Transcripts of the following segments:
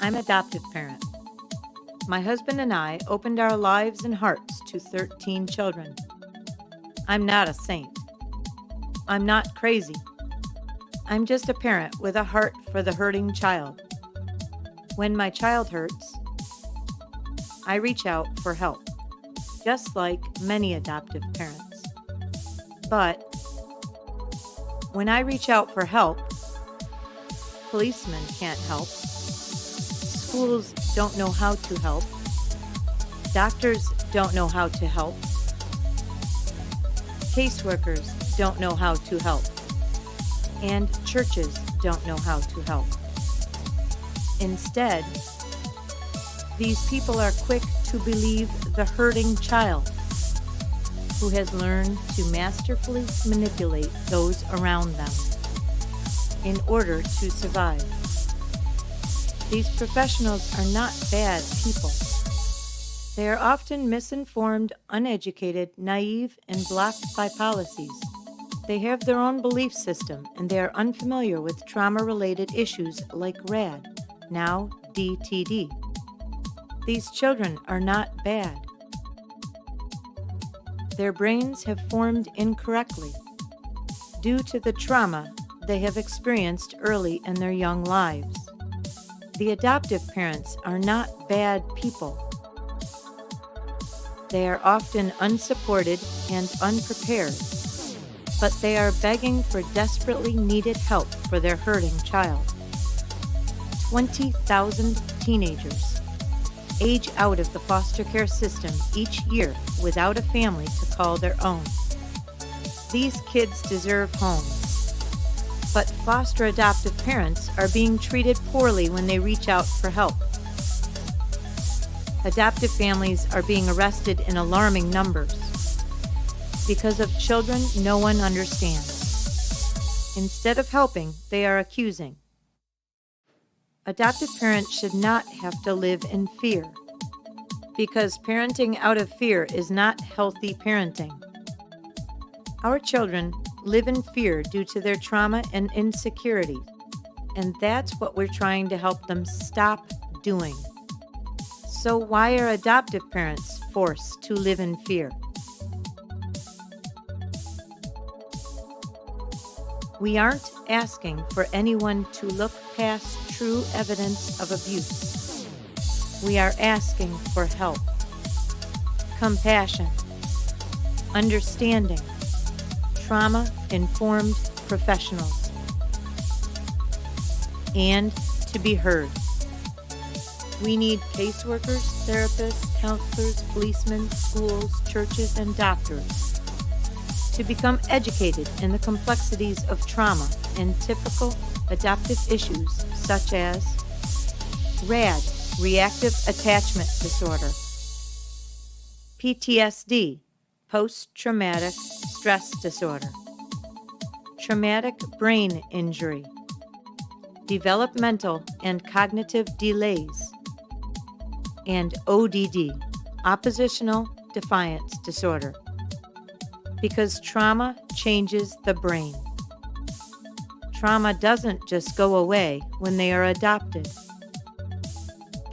I'm an adoptive parent. My husband and I opened our lives and hearts to 13 children. I'm not a saint. I'm not crazy. I'm just a parent with a heart for the hurting child. When my child hurts, I reach out for help, just like many adoptive parents. But when I reach out for help, policemen can't help. Schools don't know how to help. Doctors don't know how to help. Caseworkers don't know how to help. And churches don't know how to help. Instead, these people are quick to believe the hurting child who has learned to masterfully manipulate those around them in order to survive. These professionals are not bad people. They are often misinformed, uneducated, naive, and blocked by policies. They have their own belief system, and they are unfamiliar with trauma-related issues like RAD, now DTD. These children are not bad. Their brains have formed incorrectly due to the trauma they have experienced early in their young lives. The adoptive parents are not bad people. They are often unsupported and unprepared, but they are begging for desperately needed help for their hurting child. 20,000 teenagers age out of the foster care system each year without a family to call their own. These kids deserve homes. But foster adoptive parents are being treated poorly when they reach out for help. Adoptive families are being arrested in alarming numbers because of children no one understands. Instead of helping, they are accusing. Adoptive parents should not have to live in fear, because parenting out of fear is not healthy parenting. Our children live in fear due to their trauma and insecurity, and that's what we're trying to help them stop doing. So why are adoptive parents forced to live in fear? We aren't asking for anyone to look past true evidence of abuse. We are asking for help, compassion, understanding, trauma-informed professionals, and to be heard. We need caseworkers, therapists, counselors, policemen, schools, churches, and doctors to become educated in the complexities of trauma and typical adoptive issues such as RAD, reactive attachment disorder, PTSD, post-traumatic stress disorder, traumatic brain injury, developmental and cognitive delays, and ODD, oppositional defiance disorder. Because trauma changes the brain. Trauma doesn't just go away when they are adopted.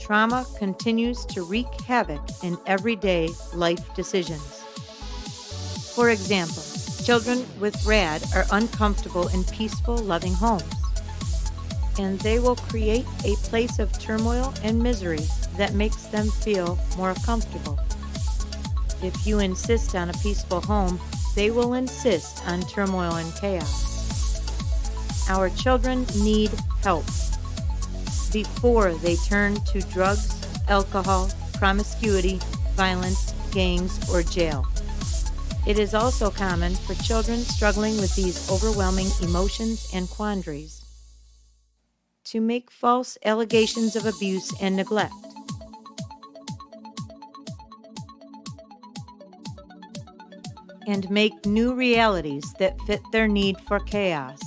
Trauma continues to wreak havoc in everyday life decisions. For example, children with RAD are uncomfortable in peaceful, loving homes, and they will create a place of turmoil and misery that makes them feel more comfortable. If you insist on a peaceful home, they will insist on turmoil and chaos. Our children need help before they turn to drugs, alcohol, promiscuity, violence, gangs, or jail. It is also common for children struggling with these overwhelming emotions and quandaries to make false allegations of abuse and neglect. And make new realities that fit their need for chaos.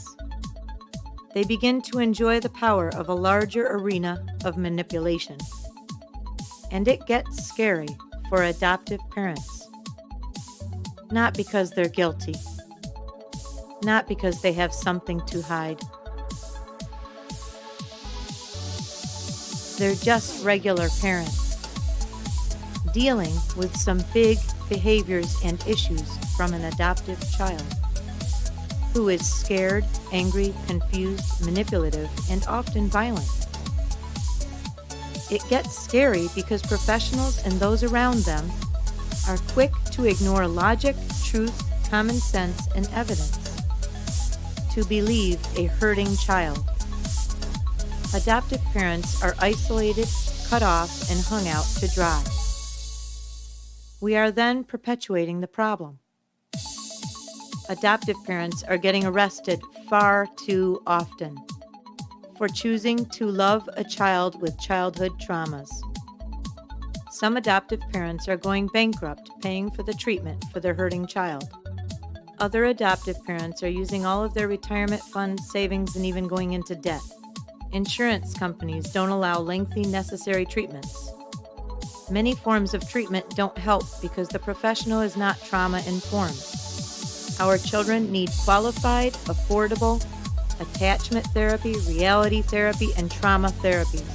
They begin to enjoy the power of a larger arena of manipulation. And it gets scary for adoptive parents. Not because they're guilty, not because they have something to hide, They're just regular parents dealing with some big behaviors and issues from an adoptive child who is scared, angry, confused, manipulative, and often violent. It gets scary because professionals and those around them are quick to ignore logic, truth, common sense, and evidence to believe a hurting child. Adoptive parents are isolated, cut off, and hung out to dry. We are then perpetuating the problem. Adoptive parents are getting arrested far too often for choosing to love a child with childhood traumas. Some adoptive parents are going bankrupt paying for the treatment for their hurting child. Other adoptive parents are using all of their retirement funds, savings, and even going into debt. Insurance companies don't allow lengthy, necessary treatments. Many forms of treatment don't help because the professional is not trauma-informed. Our children need qualified, affordable attachment therapy, reality therapy, and trauma therapies.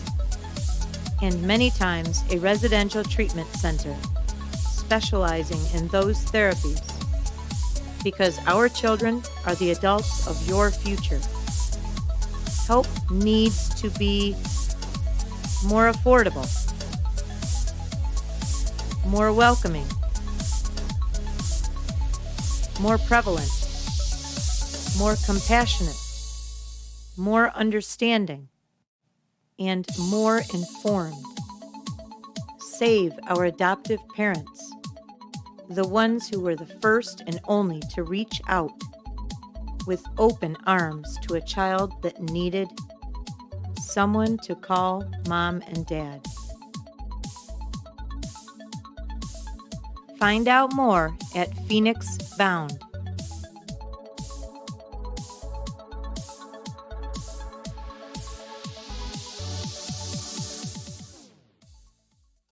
And many times a residential treatment center specializing in those therapies, because our children are the adults of your future. Help needs to be more affordable, more welcoming, more prevalent, more compassionate, more understanding, and more informed. Save our adoptive parents, the ones who were the first and only to reach out with open arms to a child that needed someone to call mom and dad. Find out more at Phoenix Bound.